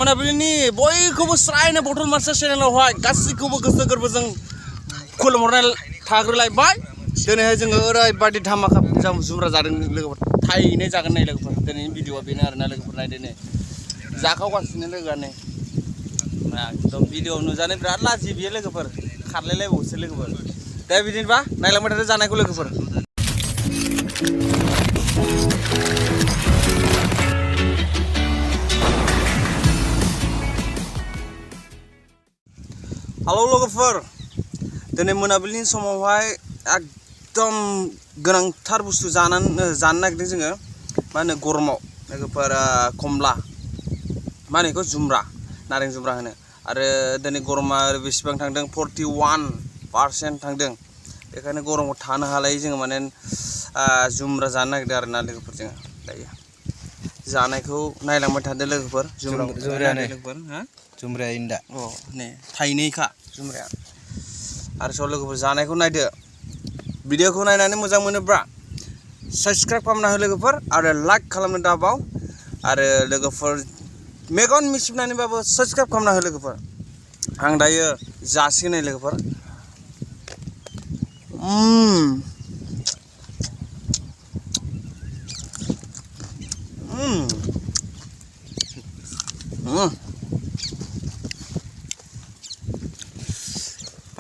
मोनाबिलिनि बयखौबो स्रायनो bottle master चेनेलावहाय गासैखौबो गोसो गोरबोजों खुलुमहरनाय थाग्रोलायबाय। दिनैहाय जोङो ओरैबायदि धामाका जुमब्रा जादों लोगोफोर, थाइनै जागोन नै लोगोफोर। दिनैनि भिडिअआ बेनो आरोना लोगोफोर, नायदो नै जाखावगासिनो लोगोआनो एकदम भिडिअ नुजानो बिराद लाजियो बियो लोगोफोर, खारलायलायबावोसो लोगोफोर। दा बिदिनोबा नायलांबाय थादो जानायखौ लोगोफोर। हेलो लोगोफोर, दिनै मोनाबिलिनि समावहाय एकदम गोनांथार बुस्थु जानो नागिरदों जोङो। मा होनो गरमाव लोगोफोर, कमला मा होनो बेखौ जुमब्रा, नारें जुमब्रा होनो। आरो दिनै गरमा बेसेबां थांदों, 41% थांदों। बेखायनो गरमाव थानो हालायै जोङो माने जुमब्रा जानो नागिरदों आरोना लोगोफोर जोङो। दायो जानायखौ नायलांबाय थादो लोगोफोर। जुमब्रायानो लोगोफोर हा जुमब्राया इन्दा नै थाइनैखा जुमब्राया। आरो स' लोगोफोर जानायखौ नायदो। भिडिअखौ नायनानै मोजां मोनोब्ला साबस्क्राइब खालामना हो लोगोफोर, आरो लाइक खालामनो दाबाव। आरो लोगोफोर मेगन मिसिबनानैबाबो साबस्क्राइब खालामना हो लोगोफोर। आं दायो जासिगोन नै लोगोफोर।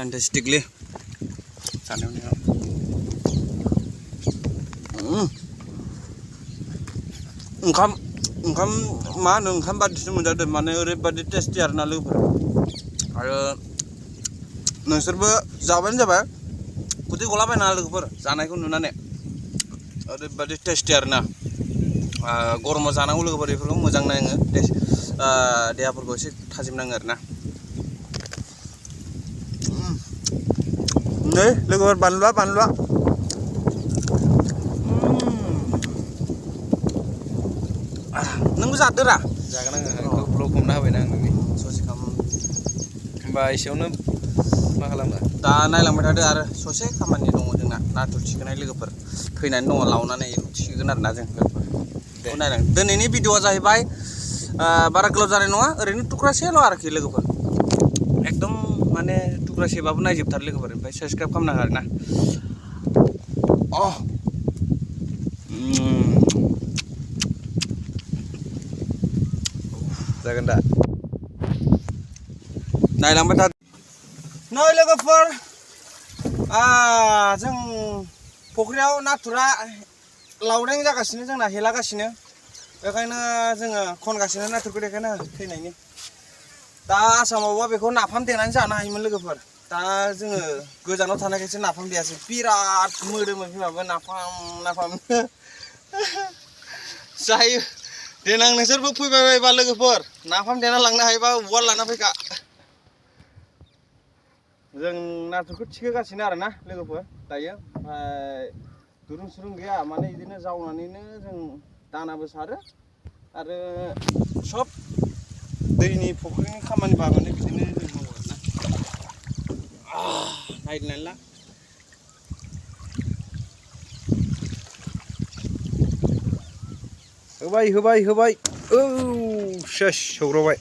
Fantastically जानायाव ओंखाम मा होनो, ओंखाम बादिसो मोनजादों, माने ओरैबादि टेस्टि आरोना लोगोफोर। आरो नोंसोरबो जाबानो जाबाय, उदै गलाबायनाङा लोगोफोर जानायखौ नुनानै। ओरैबादि टेस्टि आरोना। गरमाव जानांगौ लोगोफोर, बेफोरखौ मोजां नाङो, देहाफोरखौ एसे थाजिम नाङो आरोना। नै लोगोफोर बानलुआ नोंबो जादोरा? जागोन आङो, ब्लग हमना होबायना आं नोंनि ससे खालाम। होमबा एसेयावनो मा खालामो दा नायलांबाय थादो। आरो ससे खामानि दङ जोंना, नाथुर थिखोनाय लोगोफोर फैनानै दङ, लावनानै थिखोगोन आरोना जों लोगोफोर। बेखौ नायलां। दिनैनि भिडिअआ जाहैबाय बारा गोलाव जानाय नङा, ओरैनो टुक्रासेल' आरोखि लोगोफोर। एकदम माने टुक्रासेबाबो नायजोबथार लोगोफोर। ओमफ्राय साबस्क्राइब खालामना हो आरोना। जागोन दा नायलांबाय था। नै लोगोफोर, जों फुख्रियाव नाथुरा लावदें जागासिनो, जोंना हेलागासिनो। बेखायनो जोङो खनगासिनो नाथुरखौ, देखायना थैनायनि। दा आसामावबा बेखौ नाफाम देनानै जानो हायोमोन लोगोफोर। दा जोङो गोजानाव थानायखायसो नाफाम देयासै। बिराद मोदोमो बिमाबो नाफाम जायो। देनां नोंसोरबो फैबाय बायबा लोगोफोर, नाफाम देना लांनो हायोबा उवाल लाना फैखा। जों नाथुरखौ थिखोगासिनो आरोना लोगोफोर दायो। ओमफ्राय दुरुं सुरुं गैया, माने बिदिनो जावनानैनो जों दानाबो सारो, आरो सब दैनि फुख्रिनि खामानिबा माने बिदिनो जों मावो आरोना। नायनानै ला। होबाय औ सेस सौग्रावबाय।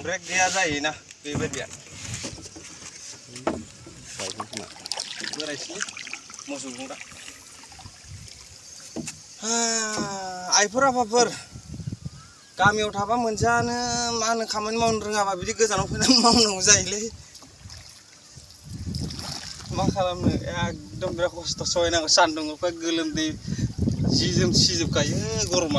ब्रेक गैया जायोना बेबायदिया। बोरायसै मोसौ गुमग्रा। आइफोर आफाफोर, गामियाव थाबा मोनजानो मा होनो, खामानि मावनो रोङाबा बिदि गोजानाव फैनानै मावनांगौ जायोलै। मा खालामनो, एकदम बिराद खस्थ' सहायनांगौ। सान्दुं अखा गोलोमदै जि जोम सिजोबखायो गरमा।